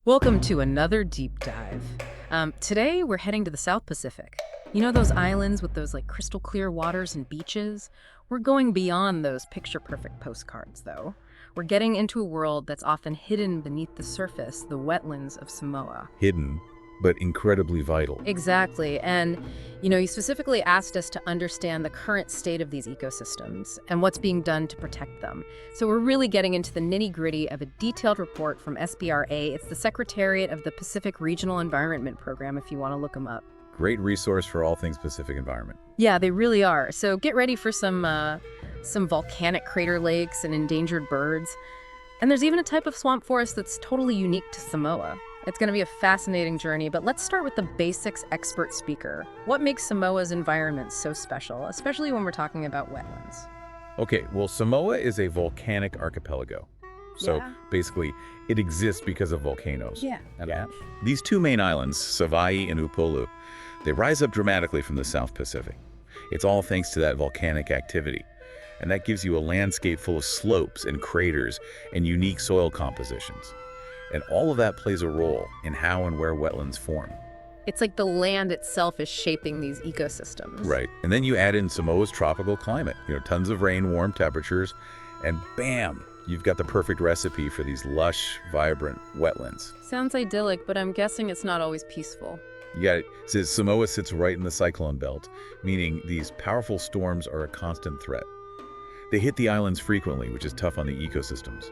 Welcome to another deep dive. Today we're heading to the South Pacific. You know those islands with those crystal clear waters and beaches? We're going beyond those picture-perfect postcards, though. We're getting into a world that's often hidden beneath the surface, the wetlands of Samoa. Hidden, but incredibly vital. Exactly, and you specifically asked us to understand the current state of these ecosystems and what's being done to protect them. So we're really getting into the nitty-gritty of a detailed report from SBRA. It's the Secretariat of the Pacific Regional Environment Program, if you want to look them up. Great resource for all things Pacific environment. Yeah, they really are. So get ready for some volcanic crater lakes and endangered birds. And there's even a type of swamp forest that's totally unique to Samoa. It's going to be a fascinating journey, but let's start with the basics expert speaker. What makes Samoa's environment so special, especially when we're talking about wetlands? Okay, well, Samoa is a volcanic archipelago. So basically, it exists because of volcanoes. Yeah. These two main islands, Savaii and Upolu, they rise up dramatically from the South Pacific. It's all thanks to that volcanic activity. And that gives you a landscape full of slopes and craters and unique soil compositions. And all of that plays a role in how and where wetlands form. It's like the land itself is shaping these ecosystems. Right. And then you add in Samoa's tropical climate, tons of rain, warm temperatures, and bam, you've got the perfect recipe for these lush, vibrant wetlands. Sounds idyllic, but I'm guessing it's not always peaceful. You got it. It says Samoa sits right in the cyclone belt, meaning these powerful storms are a constant threat. They hit the islands frequently, which is tough on the ecosystems.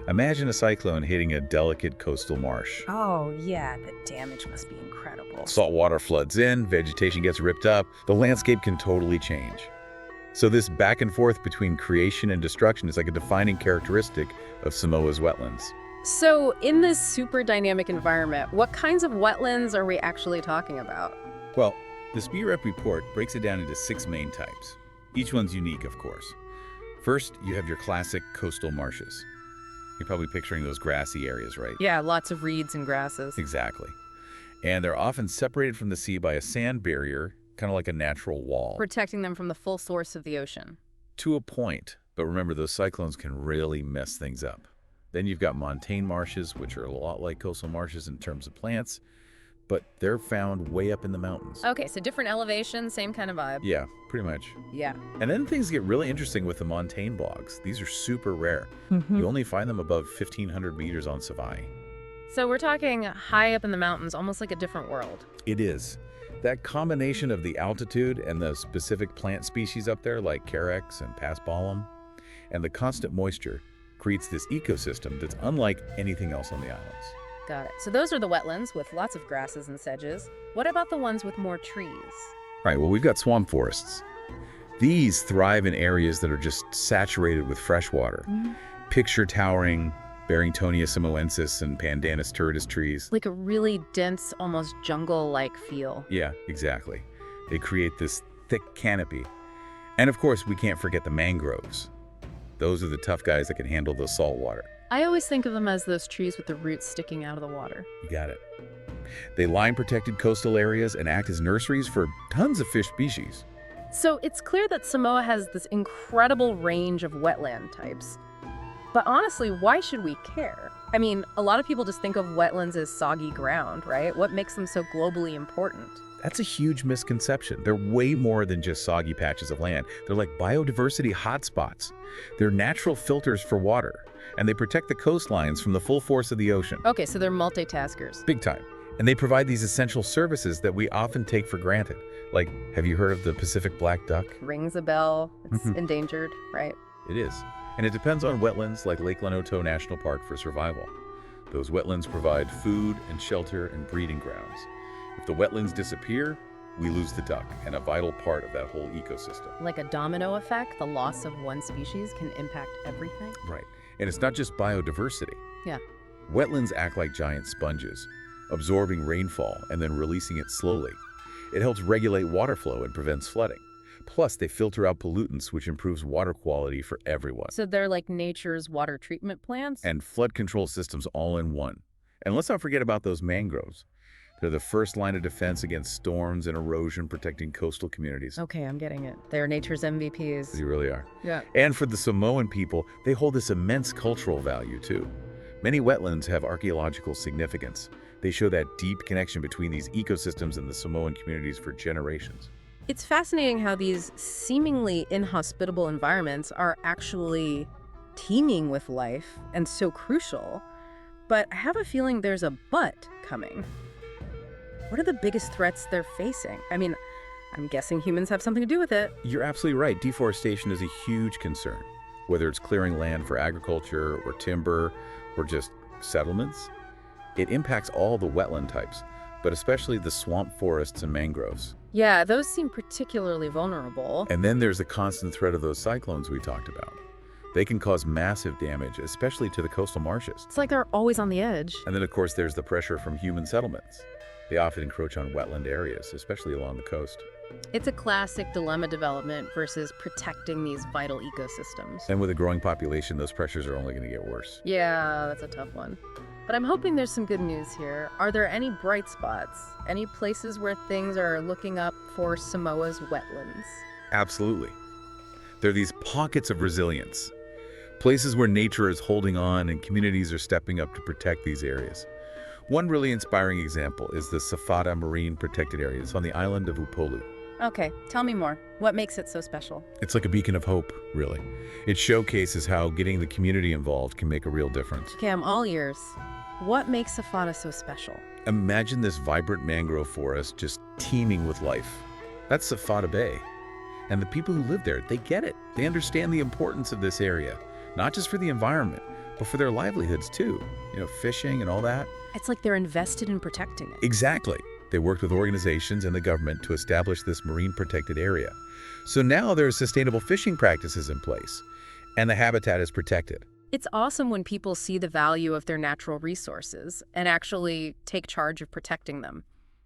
Imagine a cyclone hitting a delicate coastal marsh. Oh, yeah, the damage must be incredible. Salt water floods in, vegetation gets ripped up, the landscape can totally change. So this back and forth between creation and destruction is like a defining characteristic of Samoa's wetlands. So in this super dynamic environment, what kinds of wetlands are we actually talking about? Well, the SBREP report breaks it down into 6 main types. Each one's unique, of course. First, you have your classic coastal marshes. You're probably picturing those grassy areas, right? Yeah, lots of reeds and grasses. Exactly. And they're often separated from the sea by a sand barrier, kind of like a natural wall. Protecting them from the full source of the ocean. To a point, but remember, those cyclones can really mess things up. Then you've got montane marshes, which are a lot like coastal marshes in terms of plants, but they're found way up in the mountains. Okay, so different elevations, same kind of vibe. Yeah, pretty much. Yeah. And then things get really interesting with the montane bogs. These are super rare. You only find them above 1,500 meters on Savaii. So we're talking high up in the mountains, almost like a different world. It is. That combination of the altitude and the specific plant species up there, like carex and paspalum, and the constant moisture, creates this ecosystem that's unlike anything else on the islands. Got it. So those are the wetlands with lots of grasses and sedges. What about the ones with more trees? Right, well, we've got swamp forests. These thrive in areas that are just saturated with fresh water. Picture towering Barringtonia samoensis and Pandanus turdus trees. Like a really dense, almost jungle-like feel. Yeah, exactly. They create this thick canopy. And of course, we can't forget the mangroves. Those are the tough guys that can handle the salt water. I always think of them as those trees with the roots sticking out of the water. You got it. They line protected coastal areas and act as nurseries for tons of fish species. So it's clear that Samoa has this incredible range of wetland types. But honestly, why should we care? I mean, a lot of people just think of wetlands as soggy ground, right? What makes them so globally important? That's a huge misconception. They're way more than just soggy patches of land. They're like biodiversity hotspots. They're natural filters for water, and they protect the coastlines from the full force of the ocean. Okay, so they're multitaskers. Big time. And they provide these essential services that we often take for granted. Like, have you heard of the Pacific black duck? Rings a bell. It's endangered, right? It is. And it depends on wetlands like Lake Lanoto National Park for survival. Those wetlands provide food and shelter and breeding grounds. If the wetlands disappear, we lose the duck and a vital part of that whole ecosystem. Like a domino effect, the loss of one species can impact everything? Right. And it's not just biodiversity. Yeah. Wetlands act like giant sponges, absorbing rainfall and then releasing it slowly. It helps regulate water flow and prevents flooding. Plus, they filter out pollutants, which improves water quality for everyone. So they're like nature's water treatment plants? And flood control systems all in one. And let's not forget about those mangroves. They're the first line of defense against storms and erosion, protecting coastal communities. Okay, I'm getting it. They're nature's MVPs. You really are. Yeah. And for the Samoan people, they hold this immense cultural value too. Many wetlands have archaeological significance. They show that deep connection between these ecosystems and the Samoan communities for generations. It's fascinating how these seemingly inhospitable environments are actually teeming with life and so crucial. But I have a feeling there's a but coming. What are the biggest threats they're facing? I mean, I'm guessing humans have something to do with it. You're absolutely right. Deforestation is a huge concern. Whether it's clearing land for agriculture or timber or just settlements, it impacts all the wetland types, but especially the swamp forests and mangroves. Yeah, those seem particularly vulnerable. And then there's the constant threat of those cyclones we talked about. They can cause massive damage, especially to the coastal marshes. It's like they're always on the edge. And then, of course, there's the pressure from human settlements. They often encroach on wetland areas, especially along the coast. It's a classic dilemma development versus protecting these vital ecosystems. And with a growing population, those pressures are only going to get worse. Yeah, that's a tough one. But I'm hoping there's some good news here. Are there any bright spots? Any places where things are looking up for Samoa's wetlands? Absolutely. There are these pockets of resilience, places where nature is holding on and communities are stepping up to protect these areas. One really inspiring example is the Safada Marine Protected Area. It's on the island of Upolu. Okay, tell me more. What makes it so special? It's like a beacon of hope, really. It showcases how getting the community involved can make a real difference. Okay, I'm all ears. What makes Safada so special? Imagine this vibrant mangrove forest just teeming with life. That's Safada Bay. And the people who live there, they get it. They understand the importance of this area, not just for the environment, but for their livelihoods too. You know, fishing and all that. It's like they're invested in protecting it. Exactly. They worked with organizations and the government to establish this marine protected area. So now there are sustainable fishing practices in place, and the habitat is protected. It's awesome when people see the value of their natural resources and actually take charge of protecting them.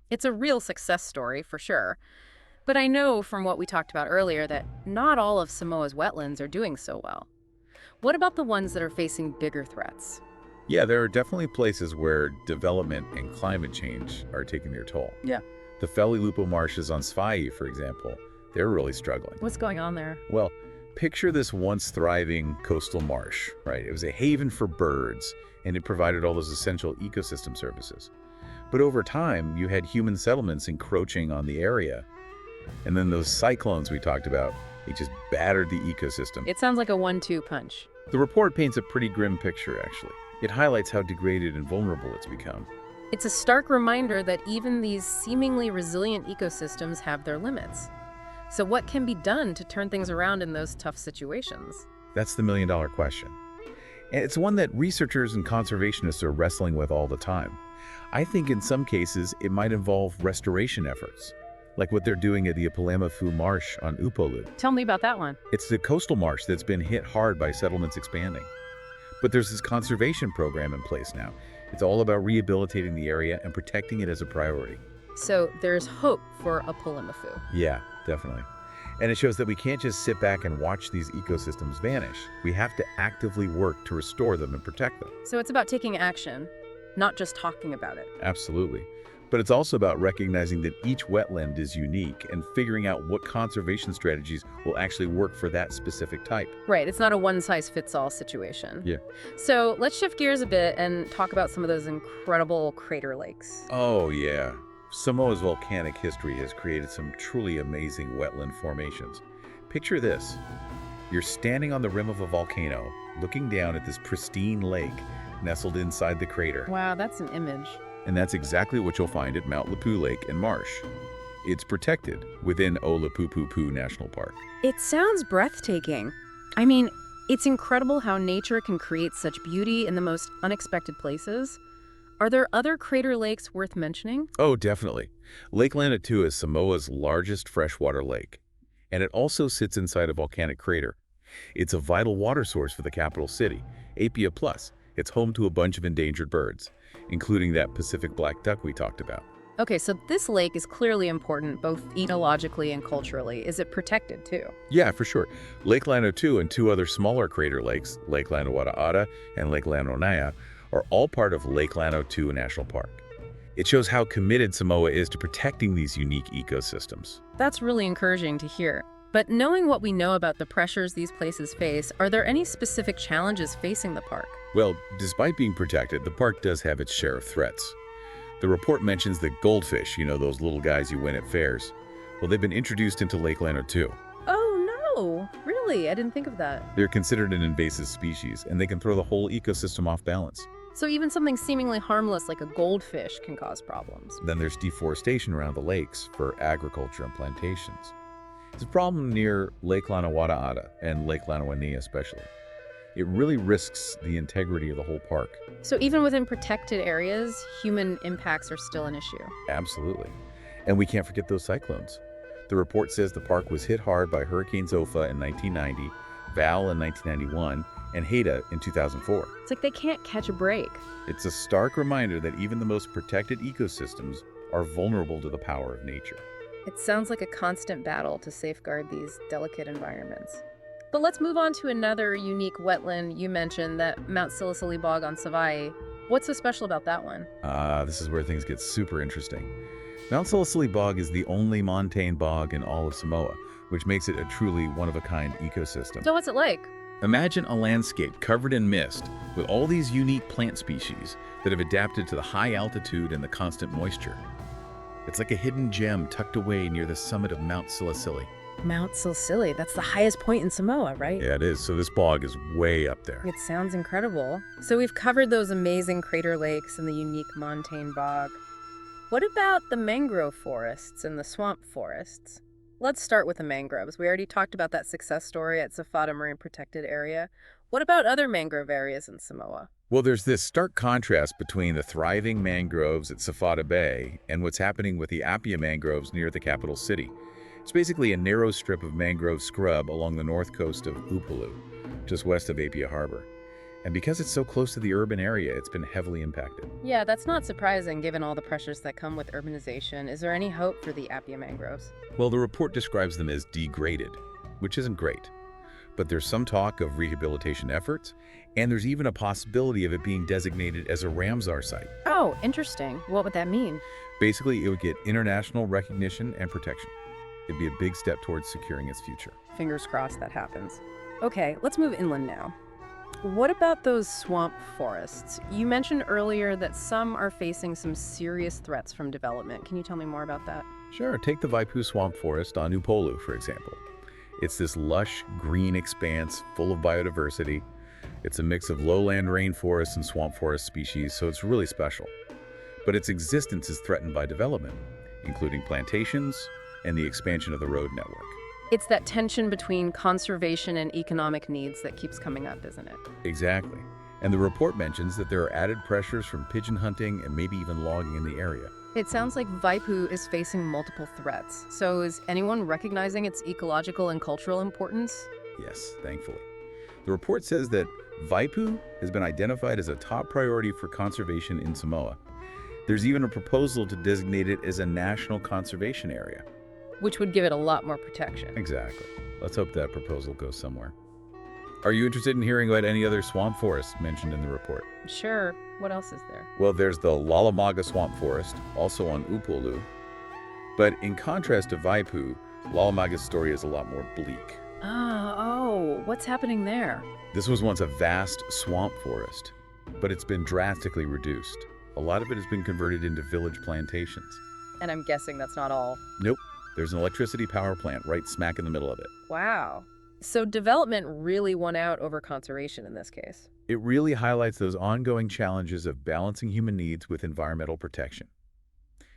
It's a real success story, for sure. But I know from what we talked about earlier that not all of Samoa's wetlands are doing so well. What about the ones that are facing bigger threats? Yeah, there are definitely places where development and climate change are taking their toll. Yeah. The Felilupo marshes on Sfai, for example, they're really struggling. What's going on there? Well, picture this once thriving coastal marsh, right? It was a haven for birds, and it provided all those essential ecosystem services. But over time, you had human settlements encroaching on the area. And then those cyclones we talked about, they just battered the ecosystem. It sounds like a 1-2 punch. The report paints a pretty grim picture, actually. It highlights how degraded and vulnerable it's become. It's a stark reminder that even these seemingly resilient ecosystems have their limits. So what can be done to turn things around in those tough situations? That's the million-dollar question. And it's one that researchers and conservationists are wrestling with all the time. I think in some cases it might involve restoration efforts, like what they're doing at the Ipalamafu Marsh on Upolu. Tell me about that one. It's the coastal marsh that's been hit hard by settlements expanding. But there's this conservation program in place now. It's all about rehabilitating the area and protecting it as a priority. So there's hope for Polynesian. Yeah, definitely. And it shows that we can't just sit back and watch these ecosystems vanish. We have to actively work to restore them and protect them. So it's about taking action, not just talking about it. Absolutely. But it's also about recognizing that each wetland is unique and figuring out what conservation strategies will actually work for that specific type. Right, it's not a one-size-fits-all situation. Yeah. So let's shift gears a bit and talk about some of those incredible crater lakes. Oh, yeah. Samoa's volcanic history has created some truly amazing wetland formations. Picture this. You're standing on the rim of a volcano, looking down at this pristine lake nestled inside the crater. Wow, that's an image. And that's exactly what you'll find at Mount Lepu Lake and Marsh. It's protected within Olupupupu National Park. It sounds breathtaking. I mean, it's incredible how nature can create such beauty in the most unexpected places. Are there other crater lakes worth mentioning? Oh, definitely. Lake Lanautu is Samoa's largest freshwater lake, and it also sits inside a volcanic crater. It's a vital water source for the capital city, Apia Plus. It's home to a bunch of endangered birds, including that Pacific black duck we talked about. Okay, so this lake is clearly important both ecologically and culturally. Is it protected too? Yeah, for sure. Lake Lanautu and two other smaller crater lakes, Lake Lanauwaraata and Lake Lanaonaya, are all part of Lake Lanautu National Park. It shows how committed Samoa is to protecting these unique ecosystems. That's really encouraging to hear. But knowing what we know about the pressures these places face, are there any specific challenges facing the park? Well, despite being protected, the park does have its share of threats. The report mentions that goldfish, those little guys you win at fairs, well, they've been introduced into Lake Leonard too. Oh, no. Really? I didn't think of that. They're considered an invasive species, and they can throw the whole ecosystem off balance. So even something seemingly harmless like a goldfish can cause problems. Then there's deforestation around the lakes for agriculture and plantations. It's a problem near Lake Lanawataata and Lake Lanawanea especially. It really risks the integrity of the whole park. So even within protected areas, human impacts are still an issue. Absolutely. And we can't forget those cyclones. The report says the park was hit hard by Hurricanes Opha in 1990, Val in 1991, and Haida in 2004. It's like they can't catch a break. It's a stark reminder that even the most protected ecosystems are vulnerable to the power of nature. It sounds like a constant battle to safeguard these delicate environments. But let's move on to another unique wetland. You mentioned that Mount Silicily Bog on Savaii. What's so special about that one? This is where things get super interesting. Mount Silicily Bog is the only montane bog in all of Samoa, which makes it a truly one-of-a-kind ecosystem. So what's it like? Imagine a landscape covered in mist with all these unique plant species that have adapted to the high altitude and the constant moisture. It's like a hidden gem tucked away near the summit of Mount Silicily. Mount Silicily, that's the highest point in Samoa, right? Yeah, it is. So this bog is way up there. It sounds incredible. So we've covered those amazing crater lakes and the unique montane bog. What about the mangrove forests and the swamp forests? Let's start with the mangroves. We already talked about that success story at Safada Marine Protected Area. What about other mangrove areas in Samoa? Well, there's this stark contrast between the thriving mangroves at Safada Bay and what's happening with the Apia mangroves near the capital city. It's basically a narrow strip of mangrove scrub along the north coast of Upolu, just west of Apia Harbor. And because it's so close to the urban area, it's been heavily impacted. Yeah, that's not surprising given all the pressures that come with urbanization. Is there any hope for the Apia mangroves? Well, the report describes them as degraded, which isn't great. But there's some talk of rehabilitation efforts, and there's even a possibility of it being designated as a Ramsar site. Oh, interesting. What would that mean? Basically, it would get international recognition and protection. It'd be a big step towards securing its future. Fingers crossed that happens. Okay, let's move inland now. What about those swamp forests? You mentioned earlier that some are facing some serious threats from development. Can you tell me more about that? Sure, take the Vaipu Swamp Forest on Upolu, for example. It's this lush, green expanse full of biodiversity. It's a mix of lowland rainforest and swamp forest species, so it's really special. But its existence is threatened by development, including plantations and the expansion of the road network. It's that tension between conservation and economic needs that keeps coming up, isn't it? Exactly. And the report mentions that there are added pressures from pigeon hunting and maybe even logging in the area. It sounds like Vaipu is facing multiple threats. So is anyone recognizing its ecological and cultural importance? Yes, thankfully. The report says that Vaipu has been identified as a top priority for conservation in Samoa. There's even a proposal to designate it as a national conservation area. Which would give it a lot more protection. Exactly. Let's hope that proposal goes somewhere. Are you interested in hearing about any other swamp forests mentioned in the report? Sure. What else is there? Well, there's the Lalamaga Swamp Forest, also on Upolu. But in contrast to Vaipu, Lalamaga's story is a lot more bleak. What's happening there? This was once a vast swamp forest, but it's been drastically reduced. A lot of it has been converted into village plantations. And I'm guessing that's not all. Nope. There's an electricity power plant right smack in the middle of it. Wow. So development really won out over conservation in this case. It really highlights those ongoing challenges of balancing human needs with environmental protection,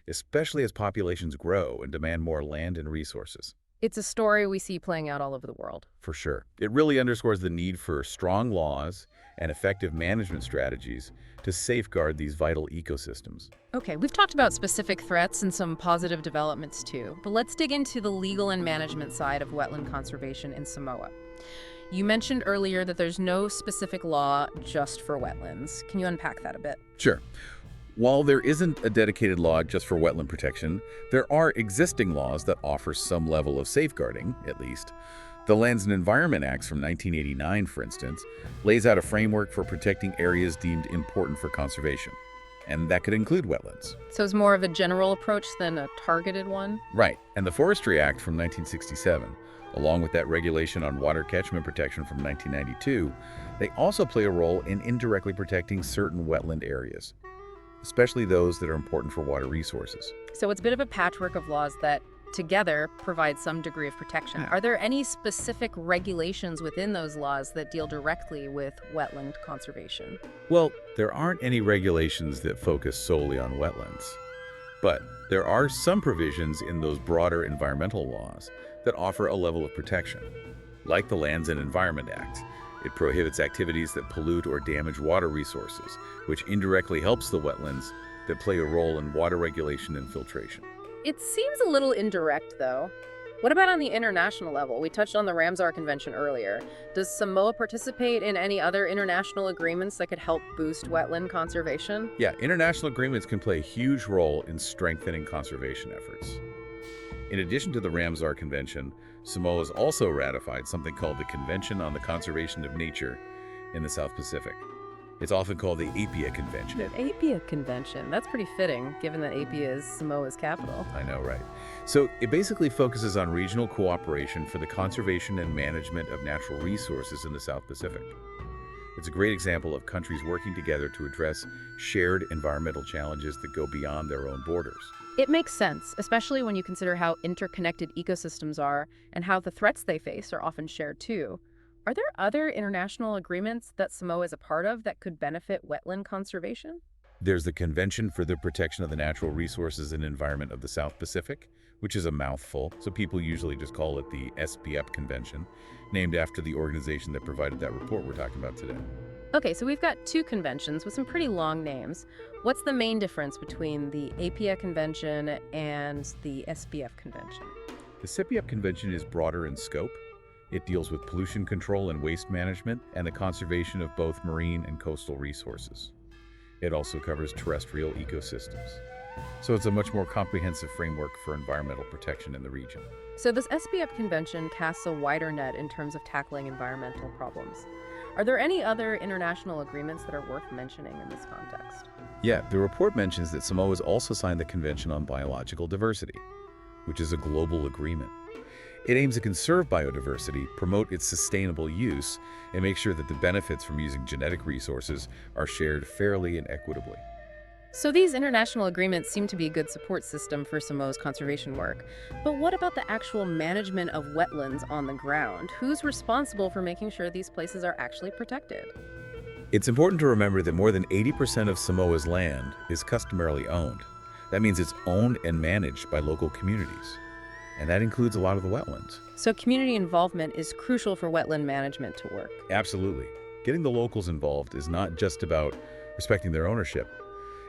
especially as populations grow and demand more land and resources. It's a story we see playing out all over the world. For sure. It really underscores the need for strong laws and effective management strategies to safeguard these vital ecosystems. Okay, we've talked about specific threats and some positive developments too, but let's dig into the legal and management side of wetland conservation in Samoa. You mentioned earlier that there's no specific law just for wetlands. Can you unpack that a bit? Sure. While there isn't a dedicated law just for wetland protection, there are existing laws that offer some level of safeguarding, at least. The Lands and Environment Acts from 1989, for instance, lays out a framework for protecting areas deemed important for conservation. and that could include wetlands. So it's more of a general approach than a targeted one? Right, and the Forestry Act from 1967, along with that regulation on water catchment protection from 1992, they also play a role in indirectly protecting certain wetland areas, especially those that are important for water resources. So it's a bit of a patchwork of laws that together provide some degree of protection. Yeah. Are there any specific regulations within those laws that deal directly with wetland conservation? Well, there aren't any regulations that focus solely on wetlands, but there are some provisions in those broader environmental laws that offer a level of protection. Like the Lands and Environment Act, it prohibits activities that pollute or damage water resources, which indirectly helps the wetlands that play a role in water regulation and filtration. It seems a little indirect, though. What about on the international level? We touched on the Ramsar Convention earlier. Does Samoa participate in any other international agreements that could help boost wetland conservation? Yeah, international agreements can play a huge role in strengthening conservation efforts. In addition to the Ramsar Convention, Samoa has also ratified something called the Convention on the Conservation of Nature in the South Pacific. It's often called the Apia Convention. The Apia Convention. That's pretty fitting, given that Apia is Samoa's capital. I know, right? So it basically focuses on regional cooperation for the conservation and management of natural resources in the South Pacific. It's a great example of countries working together to address shared environmental challenges that go beyond their own borders. It makes sense, especially when you consider how interconnected ecosystems are and how the threats they face are often shared too. Are there other international agreements that Samoa is a part of that could benefit wetland conservation? There's the Convention for the Protection of the Natural Resources and Environment of the South Pacific, which is a mouthful, so people usually just call it the SPF Convention, named after the organization that provided that report we're talking about today. Okay, so we've got two conventions with some pretty long names. What's the main difference between the Apia Convention and the SPF Convention? The SPF Convention is broader in scope. It deals with pollution control and waste management and the conservation of both marine and coastal resources. It also covers terrestrial ecosystems. So it's a much more comprehensive framework for environmental protection in the region. So this SPF Convention casts a wider net in terms of tackling environmental problems. Are there any other international agreements that are worth mentioning in this context? Yeah, the report mentions that Samoa has also signed the Convention on Biological Diversity, which is a global agreement. It aims to conserve biodiversity, promote its sustainable use, and make sure that the benefits from using genetic resources are shared fairly and equitably. So these international agreements seem to be a good support system for Samoa's conservation work. But what about the actual management of wetlands on the ground? Who's responsible for making sure these places are actually protected? It's important to remember that more than 80% of Samoa's land is customarily owned. That means it's owned and managed by local communities. And that includes a lot of the wetlands. So community involvement is crucial for wetland management to work. Absolutely. Getting the locals involved is not just about respecting their ownership.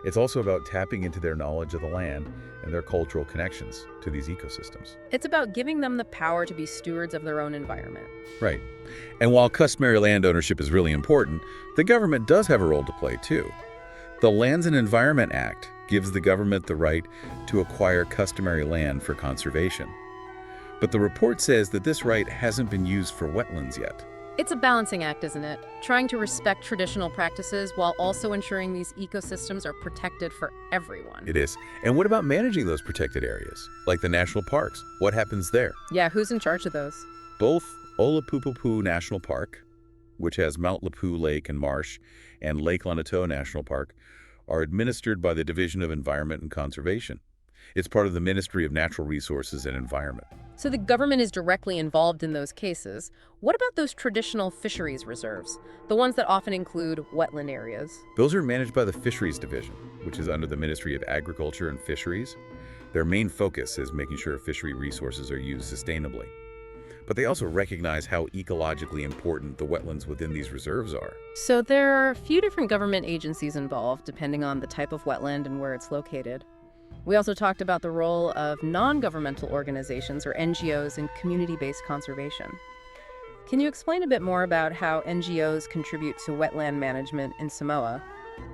It's also about tapping into their knowledge of the land and their cultural connections to these ecosystems. It's about giving them the power to be stewards of their own environment. Right. And while customary land ownership is really important, the government does have a role to play too. The Lands and Environment Act gives the government the right to acquire customary land for conservation. But the report says that this right hasn't been used for wetlands yet. It's a balancing act, isn't it? Trying to respect traditional practices while also ensuring these ecosystems are protected for everyone. It is. And what about managing those protected areas, like the national parks? What happens there? Yeah, who's in charge of those? Both Olapupupu National Park, which has Mount Lepu Lake and Marsh, and Lake Lanatoa National Park, are administered by the Division of Environment and Conservation. It's part of the Ministry of Natural Resources and Environment. So the government is directly involved in those cases. What about those traditional fisheries reserves, the ones that often include wetland areas? Those are managed by the Fisheries Division, which is under the Ministry of Agriculture and Fisheries. Their main focus is making sure fishery resources are used sustainably. But they also recognize how ecologically important the wetlands within these reserves are. So there are a few different government agencies involved, depending on the type of wetland and where it's located. We also talked about the role of non-governmental organizations, or NGOs, in community-based conservation. Can you explain a bit more about how NGOs contribute to wetland management in Samoa?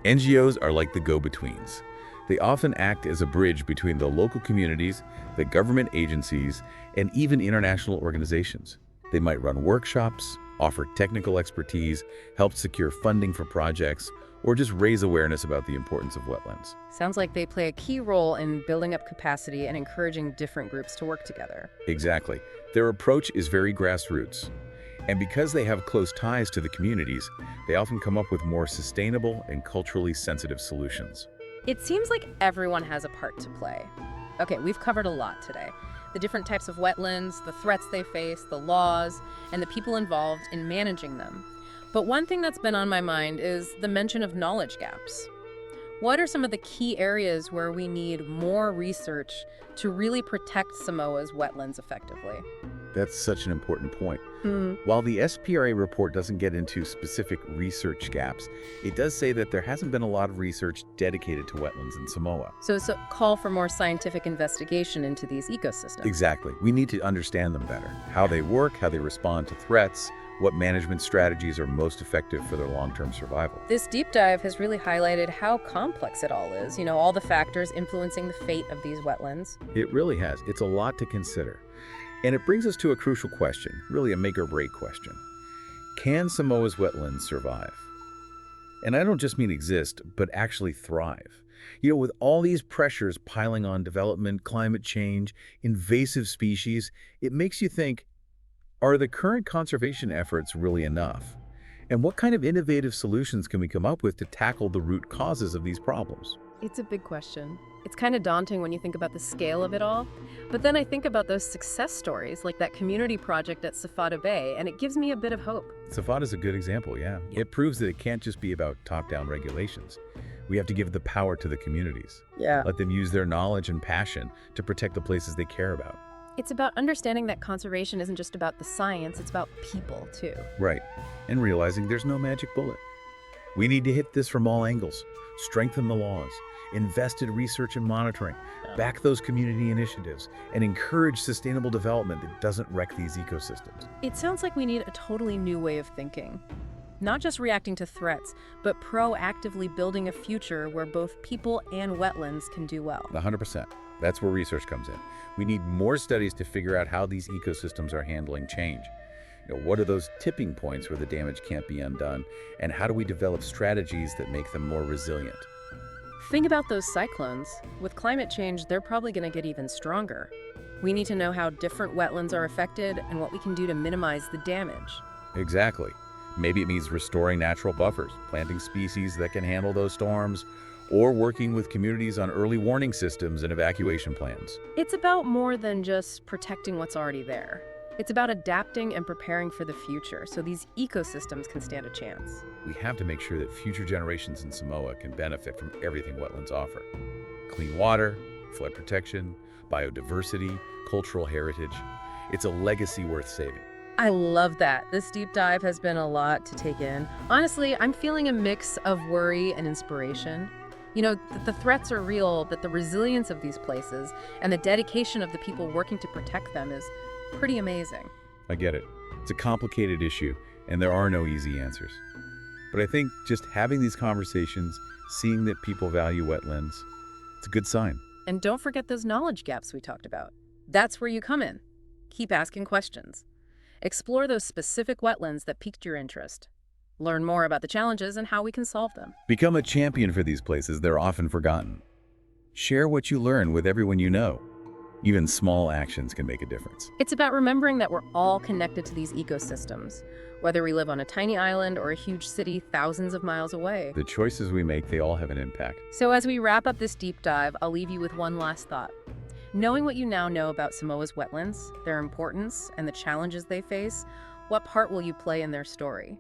NGOs are like the go-betweens. They often act as a bridge between the local communities, the government agencies, and even international organizations. They might run workshops, offer technical expertise, help secure funding for projects, or just raise awareness about the importance of wetlands. Sounds like they play a key role in building up capacity and encouraging different groups to work together. Exactly. Their approach is very grassroots. And because they have close ties to the communities, they often come up with more sustainable and culturally sensitive solutions. It seems like everyone has a part to play. Okay, we've covered a lot today. The different types of wetlands, the threats they face, the laws, and the people involved in managing them. But one thing that's been on my mind is the mention of knowledge gaps. What are some of the key areas where we need more research to really protect Samoa's wetlands effectively? That's such an important point. While the SPRA report doesn't get into specific research gaps, it does say that there hasn't been a lot of research dedicated to wetlands in Samoa. So it's a call for more scientific investigation into these ecosystems. Exactly. We need to understand them better. How they work, how they respond to threats, what management strategies are most effective for their long-term survival. This deep dive has really highlighted how complex it all is, all the factors influencing the fate of these wetlands. It really has. It's a lot to consider. And it brings us to a crucial question, really a make-or-break question. Can Samoa's wetlands survive? And I don't just mean exist, but actually thrive. With all these pressures piling on development, climate change, invasive species, it makes you think, are the current conservation efforts really enough? And what kind of innovative solutions can we come up with to tackle the root causes of these problems? It's a big question. It's kind of daunting when you think about the scale of it all. But then I think about those success stories, like that community project at Safada Bay, and it gives me a bit of hope. Safada is a good example, yeah. It proves that it can't just be about top-down regulations. We have to give the power to the communities. Yeah. Let them use their knowledge and passion to protect the places they care about. It's about understanding that conservation isn't just about the science, it's about people, too. Right. And realizing there's no magic bullet. We need to hit this from all angles, strengthen the laws, invest in research and monitoring, back those community initiatives, and encourage sustainable development that doesn't wreck these ecosystems. It sounds like we need a totally new way of thinking. Not just reacting to threats, but proactively building a future where both people and wetlands can do well. 100%. That's where research comes in. We need more studies to figure out how these ecosystems are handling change. What are those tipping points where the damage can't be undone? And how do we develop strategies that make them more resilient? Think about those cyclones. With climate change, they're probably going to get even stronger. We need to know how different wetlands are affected and what we can do to minimize the damage. Exactly. Maybe it means restoring natural buffers, planting species that can handle those storms, or working with communities on early warning systems and evacuation plans. It's about more than just protecting what's already there. It's about adapting and preparing for the future so these ecosystems can stand a chance. We have to make sure that future generations in Samoa can benefit from everything wetlands offer. Clean water, flood protection, biodiversity, cultural heritage. It's a legacy worth saving. I love that. This deep dive has been a lot to take in. Honestly, I'm feeling a mix of worry and inspiration. The threats are real, but the resilience of these places and the dedication of the people working to protect them is pretty amazing. I get it. It's a complicated issue, and there are no easy answers. But I think just having these conversations, seeing that people value wetlands, it's a good sign. And don't forget those knowledge gaps we talked about. That's where you come in. Keep asking questions. Explore those specific wetlands that piqued your interest. Learn more about the challenges and how we can solve them. Become a champion for these places they're often forgotten. Share what you learn with everyone you know. Even small actions can make a difference. It's about remembering that we're all connected to these ecosystems, whether we live on a tiny island or a huge city thousands of miles away. The choices we make, they all have an impact. So as we wrap up this deep dive, I'll leave you with one last thought. Knowing what you now know about Samoa's wetlands, their importance, and the challenges they face, what part will you play in their story?